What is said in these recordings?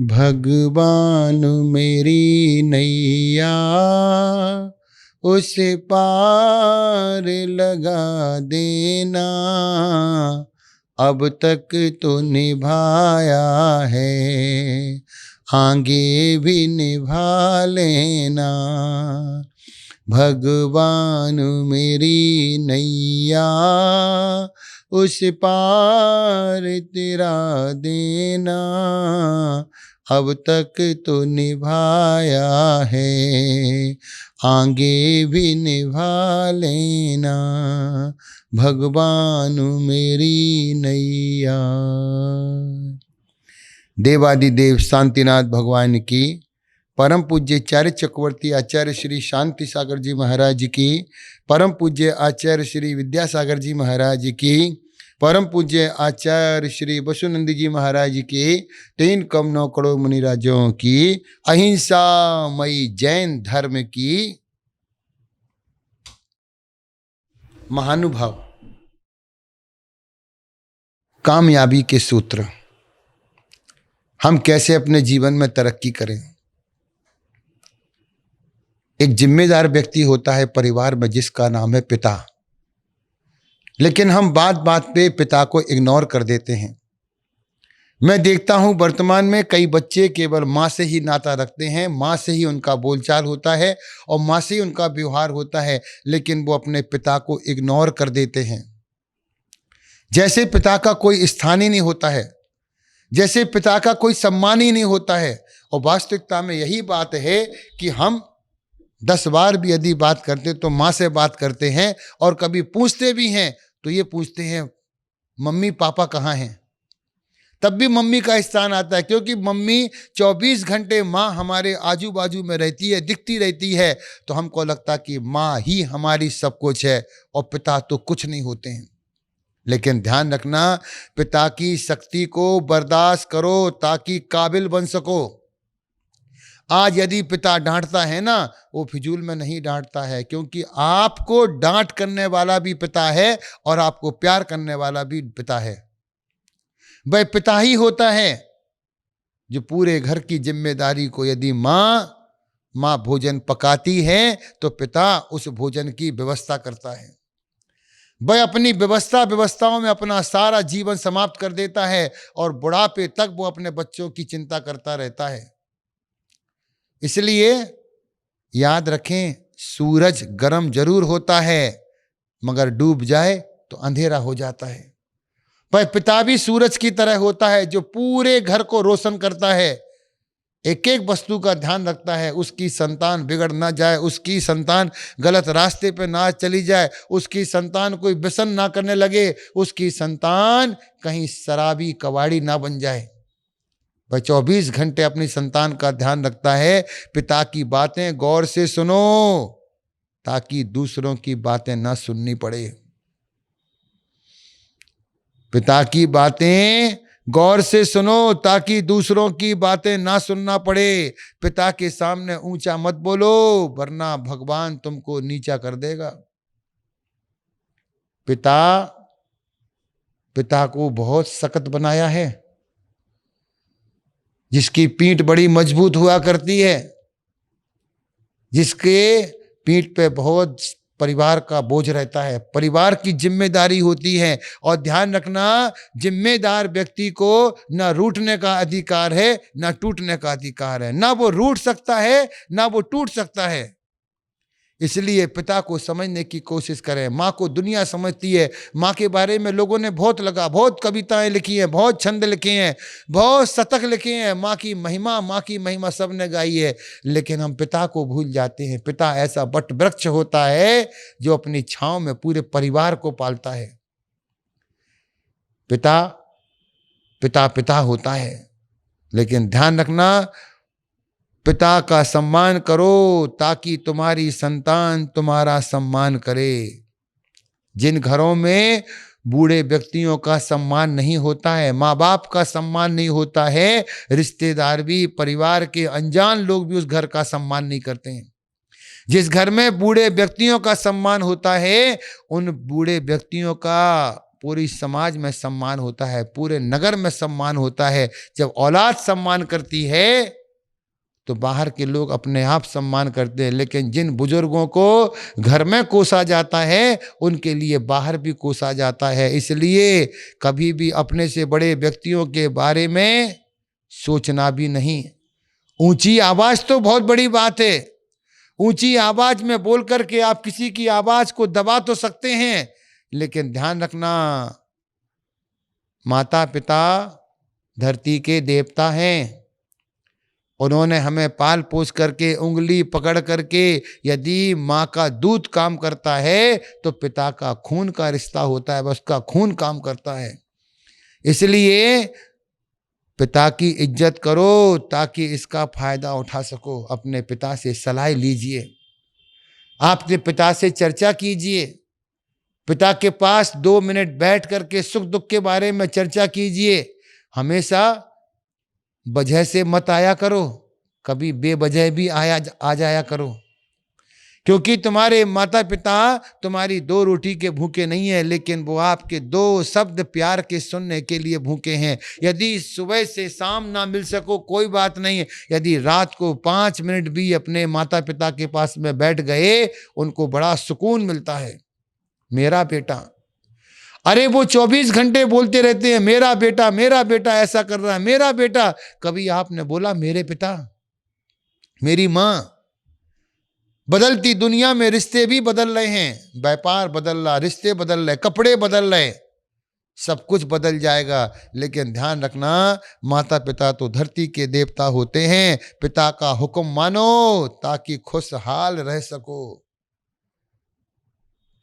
भगवान मेरी नैया उस पार लगा देना, अब तक तो निभाया है आगे भी निभा लेना। भगवान मेरी नैया उस पार तेरा देना, अब तक तो निभाया है आगे भी निभा लेना। भगवान मेरी नैया। देवादिदेव शांतिनाथ भगवान की, परम पूज्य आचार्य चक्रवर्ती आचार्य श्री शांति सागर जी महाराज की, परम पूज्य आचार्य श्री विद्यासागर जी महाराज की, परम पूज्य आचार्य श्री वसुनंद जी महाराज की, 3 करोड़ 9 करोड़ मुनिराजों की, अहिंसा मई जैन धर्म की महानुभाव कामयाबी के सूत्र। हम कैसे अपने जीवन में तरक्की करें। एक जिम्मेदार व्यक्ति होता है परिवार में जिसका नाम है पिता, लेकिन हम बात बात पे पिता को इग्नोर कर देते हैं। मैं देखता हूं वर्तमान में कई बच्चे केवल माँ से ही नाता रखते हैं, माँ से ही उनका बोलचाल होता है और माँ से ही उनका व्यवहार होता है, लेकिन वो अपने पिता को इग्नोर कर देते हैं, जैसे पिता का कोई स्थान ही नहीं होता है, जैसे पिता का कोई सम्मान ही नहीं होता है। और वास्तविकता में यही बात है कि हम 10 बार भी यदि बात करते तो माँ से बात करते हैं, और कभी पूछते भी हैं तो ये पूछते हैं मम्मी पापा कहाँ हैं, तब भी मम्मी का स्थान आता है, क्योंकि मम्मी 24 घंटे माँ हमारे आजू बाजू में रहती है, दिखती रहती है, तो हमको लगता कि माँ ही हमारी सब कुछ है और पिता तो कुछ नहीं होते हैं। लेकिन ध्यान रखना, पिता की शक्ति को बर्दाश्त करो ताकि काबिल बन सको। आज यदि पिता डांटता है ना, वो फिजूल में नहीं डांटता है, क्योंकि आपको डांट करने वाला भी पिता है और आपको प्यार करने वाला भी पिता है। वह पिता ही होता है जो पूरे घर की जिम्मेदारी को, यदि माँ भोजन पकाती है तो पिता उस भोजन की व्यवस्था करता है। वह अपनी व्यवस्थाओं में अपना सारा जीवन समाप्त कर देता है और बुढ़ापे तक वो अपने बच्चों की चिंता करता रहता है। इसलिए याद रखें, सूरज गर्म जरूर होता है मगर डूब जाए तो अंधेरा हो जाता है। पर पिता भी सूरज की तरह होता है जो पूरे घर को रोशन करता है, एक एक वस्तु का ध्यान रखता है, उसकी संतान बिगड़ ना जाए, उसकी संतान गलत रास्ते पे ना चली जाए, उसकी संतान कोई व्यसन ना करने लगे, उसकी संतान कहीं शराबी कबाड़ी ना बन जाए। वह 24 घंटे अपनी संतान का ध्यान रखता है। पिता की बातें गौर से सुनो ताकि दूसरों की बातें ना सुननी पड़े। पिता की बातें गौर से सुनो ताकि दूसरों की बातें ना सुनना पड़े। पिता के सामने ऊंचा मत बोलो, वरना भगवान तुमको नीचा कर देगा। पिता को बहुत सख्त बनाया है, जिसकी पीठ बड़ी मजबूत हुआ करती है, जिसके पीठ पे बहुत परिवार का बोझ रहता है, परिवार की जिम्मेदारी होती है। और ध्यान रखना, जिम्मेदार व्यक्ति को ना रूठने का अधिकार है ना टूटने का अधिकार है, ना वो रूठ सकता है ना वो टूट सकता है। इसलिए पिता को समझने की कोशिश करें। माँ को दुनिया समझती है, माँ के बारे में लोगों ने बहुत कविताएं लिखी हैं, बहुत छंद लिखे हैं, बहुत शतक लिखे हैं, माँ की महिमा सबने गाई है, लेकिन हम पिता को भूल जाते हैं। पिता ऐसा वट वृक्ष होता है जो अपनी छांव में पूरे परिवार को पालता है। पिता होता है, लेकिन ध्यान रखना, पिता का सम्मान करो ताकि तुम्हारी संतान तुम्हारा सम्मान करे। जिन घरों में बूढ़े व्यक्तियों का सम्मान नहीं होता है, माँ बाप का सम्मान नहीं होता है, रिश्तेदार भी, परिवार के अनजान लोग भी उस घर का सम्मान नहीं करते हैं। जिस घर में बूढ़े व्यक्तियों का सम्मान होता है, उन बूढ़े व्यक्तियों का पूरी समाज में सम्मान होता है, पूरे नगर में सम्मान होता है। जब औलाद सम्मान करती है तो बाहर के लोग अपने आप सम्मान करते हैं, लेकिन जिन बुजुर्गों को घर में कोसा जाता है उनके लिए बाहर भी कोसा जाता है। इसलिए कभी भी अपने से बड़े व्यक्तियों के बारे में सोचना भी नहीं। ऊंची आवाज तो बहुत बड़ी बात है, ऊंची आवाज में बोल करके आप किसी की आवाज को दबा तो सकते हैं, लेकिन ध्यान रखना, माता पिता धरती के देवता हैं। उन्होंने हमें पाल पोस करके, उंगली पकड़ करके, यदि माँ का दूध काम करता है तो पिता का खून का रिश्ता होता है, बस उसका खून काम करता है। इसलिए पिता की इज्जत करो ताकि इसका फायदा उठा सको। अपने पिता से सलाह लीजिए, आपके पिता से चर्चा कीजिए, पिता के पास 2 मिनट बैठ करके सुख दुख के बारे में चर्चा कीजिए। हमेशा वजह से मत आया करो, कभी बेवजह भी आ जाया करो, क्योंकि तुम्हारे माता पिता तुम्हारी 2 रोटी के भूखे नहीं है, लेकिन वो आपके 2 शब्द प्यार के सुनने के लिए भूखे हैं। यदि सुबह से शाम ना मिल सको कोई बात नहीं, यदि रात को 5 मिनट भी अपने माता पिता के पास में बैठ गए, उनको बड़ा सुकून मिलता है। मेरा बेटा, अरे वो 24 घंटे बोलते रहते हैं मेरा बेटा ऐसा कर रहा है, मेरा बेटा। कभी आपने बोला मेरे पिता, मेरी माँ? बदलती दुनिया में रिश्ते भी बदल रहे हैं, व्यापार बदल रहा, रिश्ते बदल रहे, कपड़े बदल रहे, सब कुछ बदल जाएगा। लेकिन ध्यान रखना, माता पिता तो धरती के देवता होते हैं। पिता का हुक्म मानो ताकि खुशहाल रह सको।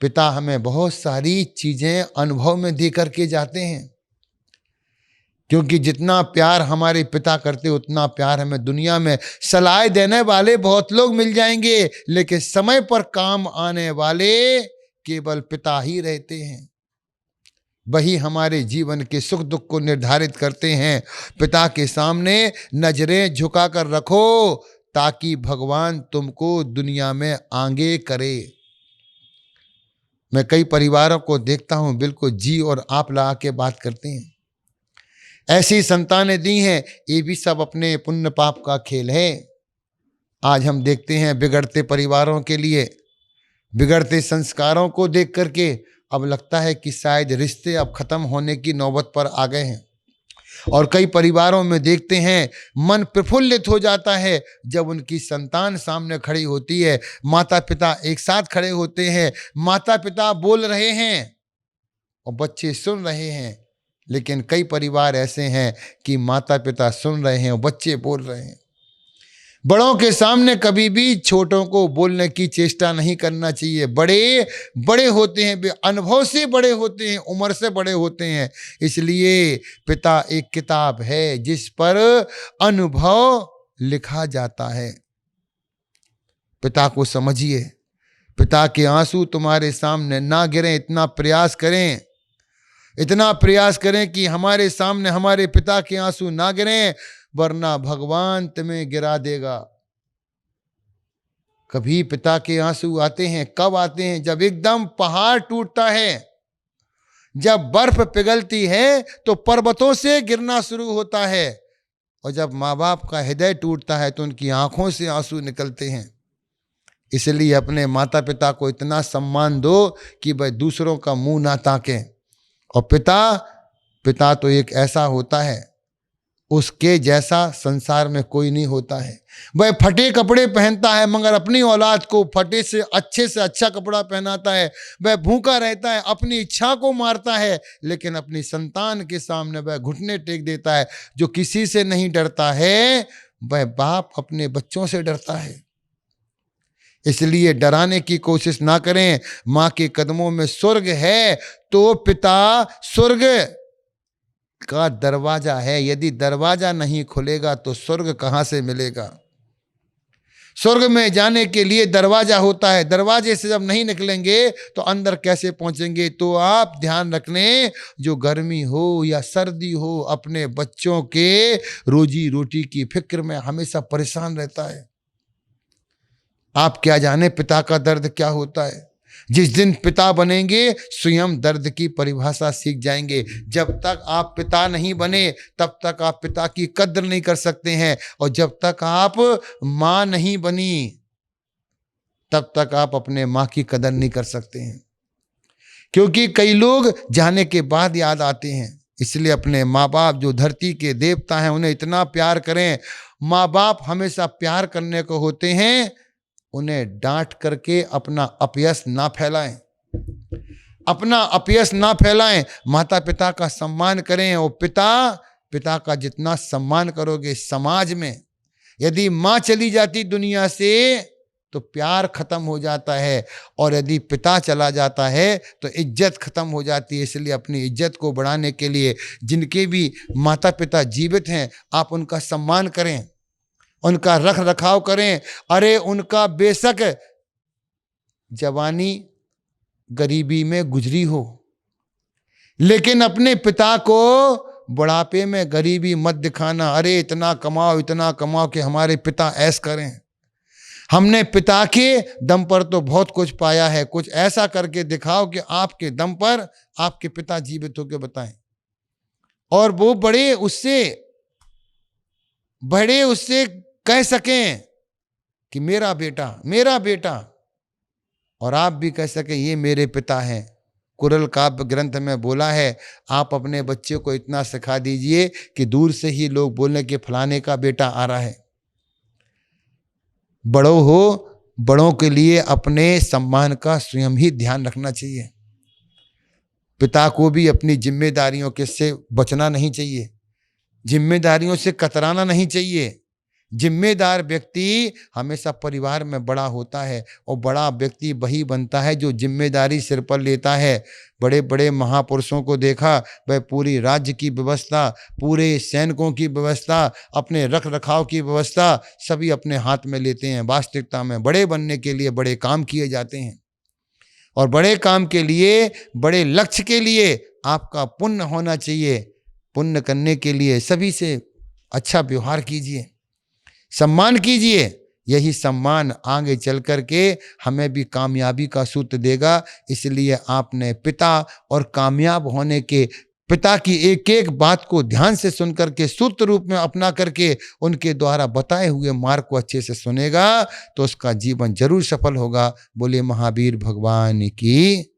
पिता हमें बहुत सारी चीजें अनुभव में दे करके जाते हैं, क्योंकि जितना प्यार हमारे पिता करते उतना प्यार हमें दुनिया में सलाह देने वाले बहुत लोग मिल जाएंगे, लेकिन समय पर काम आने वाले केवल पिता ही रहते हैं। वही हमारे जीवन के सुख दुख को निर्धारित करते हैं। पिता के सामने नजरें झुकाकर रखो ताकि भगवान तुमको दुनिया में आगे करे। मैं कई परिवारों को देखता हूं, बिल्कुल जी और आप लगा के बात करते हैं। ऐसी संतानें दी हैं, ये भी सब अपने पुण्य पाप का खेल है। आज हम देखते हैं बिगड़ते परिवारों के लिए, बिगड़ते संस्कारों को देख करके अब लगता है कि शायद रिश्ते अब खत्म होने की नौबत पर आ गए हैं। और कई परिवारों में देखते हैं मन प्रफुल्लित हो जाता है जब उनकी संतान सामने खड़ी होती है, माता पिता एक साथ खड़े होते हैं, माता पिता बोल रहे हैं और बच्चे सुन रहे हैं। लेकिन कई परिवार ऐसे हैं कि माता पिता सुन रहे हैं और बच्चे बोल रहे हैं। बड़ों के सामने कभी भी छोटों को बोलने की चेष्टा नहीं करना चाहिए। बड़े बड़े होते हैं, वे अनुभव से बड़े होते हैं, उम्र से बड़े होते हैं। इसलिए पिता एक किताब है जिस पर अनुभव लिखा जाता है। पिता को समझिए, पिता के आंसू तुम्हारे सामने ना गिरें, इतना प्रयास करें, इतना प्रयास करें कि हमारे सामने हमारे पिता के आंसू ना गिरें, वरना भगवान तुम्हें गिरा देगा। कभी पिता के आंसू आते हैं, कब आते हैं? जब एकदम पहाड़ टूटता है, जब बर्फ पिघलती है तो पर्वतों से गिरना शुरू होता है, और जब माँ बाप का हृदय टूटता है तो उनकी आंखों से आंसू निकलते हैं। इसलिए अपने माता पिता को इतना सम्मान दो कि वह दूसरों का मुंह ना ताकें। और पिता तो एक ऐसा होता है, उसके जैसा संसार में कोई नहीं होता है। वह फटे कपड़े पहनता है मगर अपनी औलाद को फटे से अच्छा कपड़ा पहनाता है। वह भूखा रहता है, अपनी इच्छा को मारता है, लेकिन अपनी संतान के सामने वह घुटने टेक देता है। जो किसी से नहीं डरता है वह बाप अपने बच्चों से डरता है। इसलिए डराने की कोशिश ना करें। माँ के कदमों में स्वर्ग है तो पिता स्वर्ग का दरवाजा है। यदि दरवाजा नहीं खुलेगा तो स्वर्ग कहां से मिलेगा? स्वर्ग में जाने के लिए दरवाजा होता है, दरवाजे से जब नहीं निकलेंगे तो अंदर कैसे पहुंचेंगे? तो आप ध्यान रख लें, जो गर्मी हो या सर्दी हो, अपने बच्चों के रोजी रोटी की फिक्र में हमेशा परेशान रहता है। आप क्या जाने पिता का दर्द क्या होता है। जिस दिन पिता बनेंगे स्वयं दर्द की परिभाषा सीख जाएंगे। जब तक आप पिता नहीं बने तब तक आप पिता की कद्र नहीं कर सकते हैं, और जब तक आप मां नहीं बनी तब तक आप अपने मां की कदर नहीं कर सकते हैं। क्योंकि कई लोग जाने के बाद याद आते हैं। इसलिए अपने माँ बाप जो धरती के देवता हैं उन्हें इतना प्यार करें। माँ बाप हमेशा प्यार करने को होते हैं, उन्हें डांट करके अपना अपयश ना फैलाएं, अपना अपयश ना फैलाएं। माता पिता का सम्मान करें, और पिता का जितना सम्मान करोगे समाज में, यदि माँ चली जाती दुनिया से तो प्यार खत्म हो जाता है, और यदि पिता चला जाता है तो इज्जत खत्म हो जाती है। इसलिए अपनी इज्जत को बढ़ाने के लिए जिनके भी माता पिता जीवित हैं आप उनका सम्मान करें, उनका रख रखाव करें। अरे उनका बेशक जवानी गरीबी में गुजरी हो, लेकिन अपने पिता को बुढ़ापे में गरीबी मत दिखाना। अरे इतना कमाओ कि हमारे पिता ऐश करें। हमने पिता के दम पर तो बहुत कुछ पाया है, कुछ ऐसा करके दिखाओ कि आपके दम पर आपके पिता जीवित होकर बताएं, और वो बड़े उससे कह सकें कि मेरा बेटा, और आप भी कह सकें ये मेरे पिता हैं। कुरल काव्य ग्रंथ में बोला है, आप अपने बच्चे को इतना सिखा दीजिए कि दूर से ही लोग बोलने के फलाने का बेटा आ रहा है। बड़ों के लिए अपने सम्मान का स्वयं ही ध्यान रखना चाहिए। पिता को भी अपनी जिम्मेदारियों के से बचना नहीं चाहिए, जिम्मेदारियों से कतराना नहीं चाहिए। जिम्मेदार व्यक्ति हमेशा परिवार में बड़ा होता है, और बड़ा व्यक्ति वही बनता है जो जिम्मेदारी सिर पर लेता है। बड़े बड़े महापुरुषों को देखा, वह पूरी राज्य की व्यवस्था, पूरे सैनिकों की व्यवस्था, अपने रख रखाव की व्यवस्था सभी अपने हाथ में लेते हैं। वास्तविकता में बड़े बनने के लिए बड़े काम किए जाते हैं, और बड़े काम के लिए, बड़े लक्ष्य के लिए आपका पुण्य होना चाहिए। पुण्य करने के लिए सभी से अच्छा व्यवहार कीजिए, सम्मान कीजिए। यही सम्मान आगे चल कर के हमें भी कामयाबी का सूत्र देगा। इसलिए आपने पिता और कामयाब होने के पिता की एक एक बात को ध्यान से सुन करके सूत्र रूप में अपना करके उनके द्वारा बताए हुए मार्ग को अच्छे से सुनेगा तो उसका जीवन जरूर सफल होगा। बोले महावीर भगवान की।